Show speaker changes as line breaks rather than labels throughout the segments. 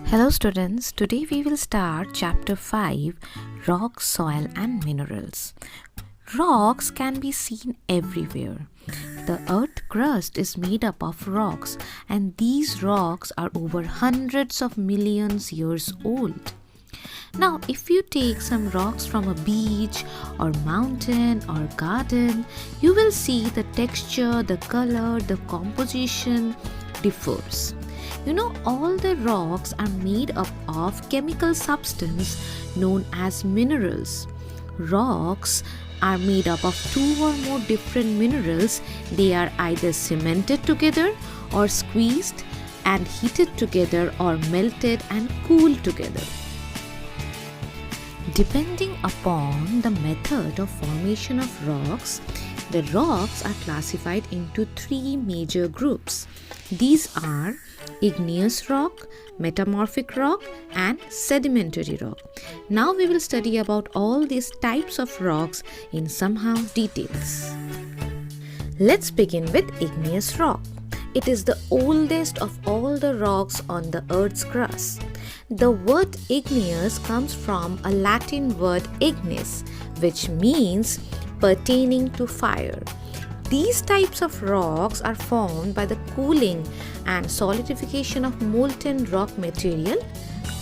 Hello students, today we will start chapter 5, Rock, Soil and Minerals. Rocks can be seen everywhere. The earth crust is made up of rocks and these rocks are over hundreds of millions years old. Now, if you take some rocks from a beach or mountain or garden, you will see the texture, the color, the composition differs. All the rocks are made up of chemical substance known as minerals. Rocks are made up of two or more different minerals. They are either cemented together or squeezed and heated together or melted and cooled together. Depending upon the method of formation of rocks, the rocks are classified into three major groups. These are igneous rock, metamorphic rock and sedimentary rock. Now we will study about all these types of rocks in somehow details. Let's begin with igneous rock. It is the oldest of all the rocks on the earth's crust. The word igneous comes from a Latin word ignis, which means pertaining to fire. These types of rocks are formed by the cooling and solidification of molten rock material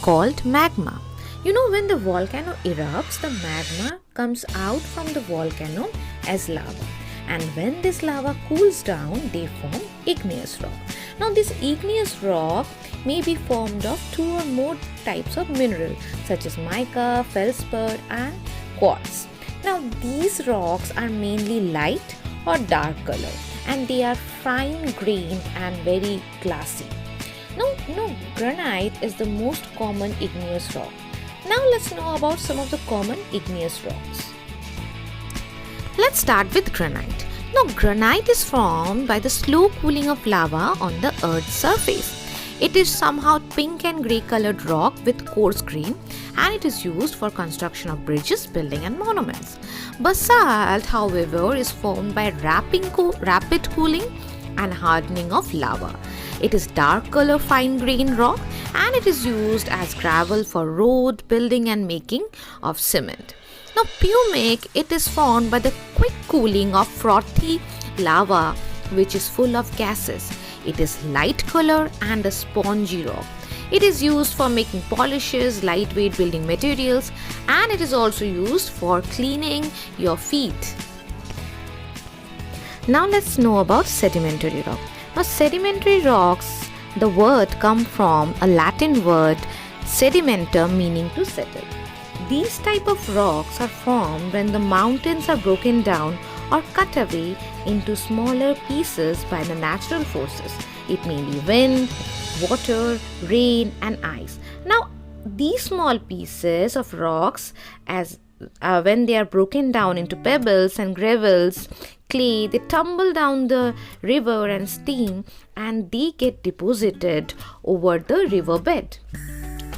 called magma. When the volcano erupts, the magma comes out from the volcano as lava. And when this lava cools down, they form igneous rock. Now, this igneous rock may be formed of two or more types of mineral such as mica, feldspar and quartz. Now, these rocks are mainly light or dark color and they are fine grained and very glassy. Now, granite is the most common igneous rock. Now, let's know about some of the common igneous rocks. Let's start with granite. Now, granite is formed by the slow cooling of lava on the earth's surface. It is somehow pink and grey colored rock with coarse grain and it is used for construction of bridges, building and monuments. Basalt, however, is formed by rapid cooling and hardening of lava. It is dark color fine grained rock and it is used as gravel for road, building and making of cement. Now, pumic, it is formed by the quick cooling of frothy lava which is full of gases. It is light color and a spongy rock. It is used for making polishes, lightweight building materials, and it is also used for cleaning your feet. Now let's know about sedimentary rock. Now, sedimentary rocks, the word comes from a Latin word sedimenta meaning to settle. These type of rocks are formed when the mountains are broken down or cut away into smaller pieces by the natural forces. It may be wind, water, rain and ice. Now, these small pieces of rocks, when they are broken down into pebbles and gravels, clay, they tumble down the river and stream and they get deposited over the riverbed.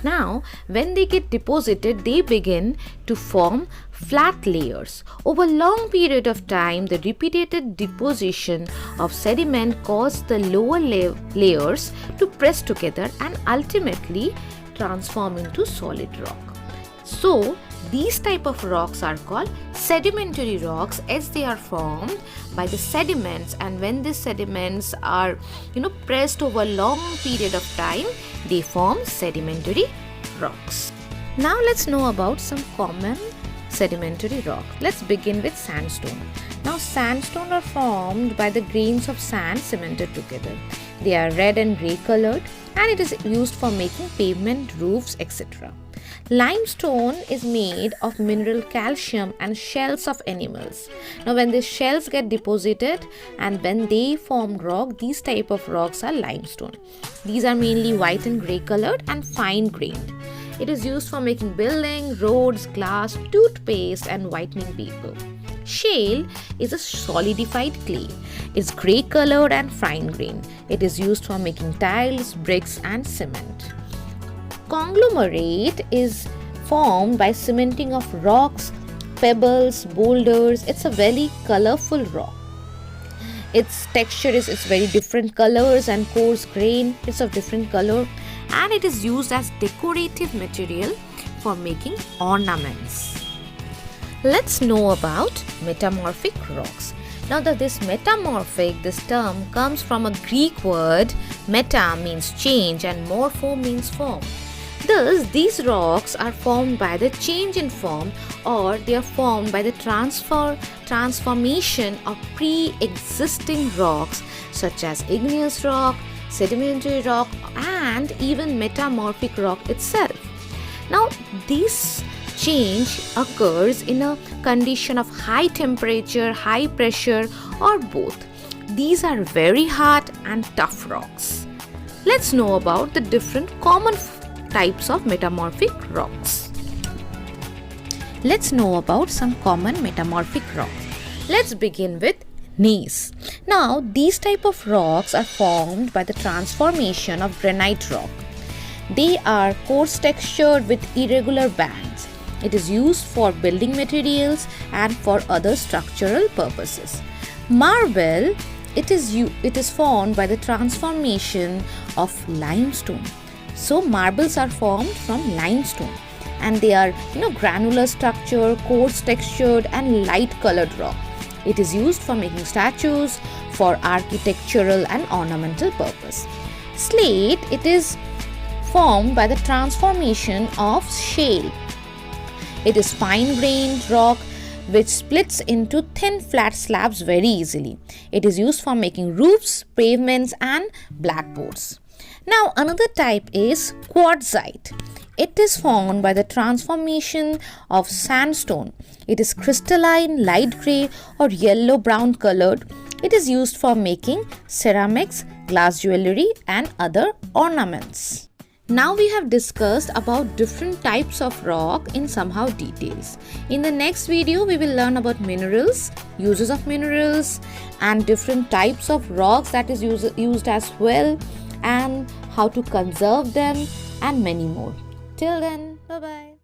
Now, when they get deposited, they begin to form flat layers. Over a long period of time, the repeated deposition of sediment caused the lower layers to press together and ultimately transform into solid rock. So, these type of rocks are called sedimentary rocks as they are formed by the sediments, and when these sediments are pressed over a long period of time, they form sedimentary rocks. Now let's know about some common sedimentary rock. Let's begin with sandstone. Now, sandstone are formed by the grains of sand cemented together. They are red and grey colored and it is used for making pavement, roofs, etc. Limestone is made of mineral calcium and shells of animals. Now, when these shells get deposited and when they form rock, these type of rocks are limestone. These are mainly white and grey colored and fine grained. It is used for making building, roads, glass, toothpaste and whitening paper. Shale is a solidified clay. It's grey colored and fine grained. It is used for making tiles, bricks and cement. Conglomerate is formed by cementing of rocks, pebbles, boulders. It's a very colorful rock. Its texture is very different colors and coarse grain. It's of different color and it is used as decorative material for making ornaments. Let's know about metamorphic rocks. Now this term comes from a Greek word. Meta means change and morpho means form. Thus, these rocks are formed by the change in form, or they are formed by the transformation of pre-existing rocks such as igneous rock, sedimentary rock, and even metamorphic rock itself. Now, this change occurs in a condition of high temperature, high pressure, or both. These are very hard and tough rocks. Let's know about the different common types of metamorphic rocks. Let's know about some common metamorphic rocks. Let's begin with gneiss. Now, these type of rocks are formed by the transformation of granite rock. They are coarse textured with irregular bands. It is used for building materials and for other structural purposes. Marble, it is formed by the transformation of limestone. So marbles are formed from limestone, and they are granular structure, coarse textured, and light colored rock. It is used for making statues, for architectural and ornamental purpose. Slate, it is formed by the transformation of shale. It is fine-grained rock which splits into thin flat slabs very easily. It is used for making roofs, pavements, and blackboards. Now, another type is quartzite. It is formed by the transformation of sandstone. It is crystalline, light grey, or yellow-brown colored. It is used for making ceramics, glass jewelry, and other ornaments. Now we have discussed about different types of rock in somehow details. In the next video, we will learn about minerals, uses of minerals, and different types of rocks that is used as well, and how to conserve them, and many more. Till then, bye-bye.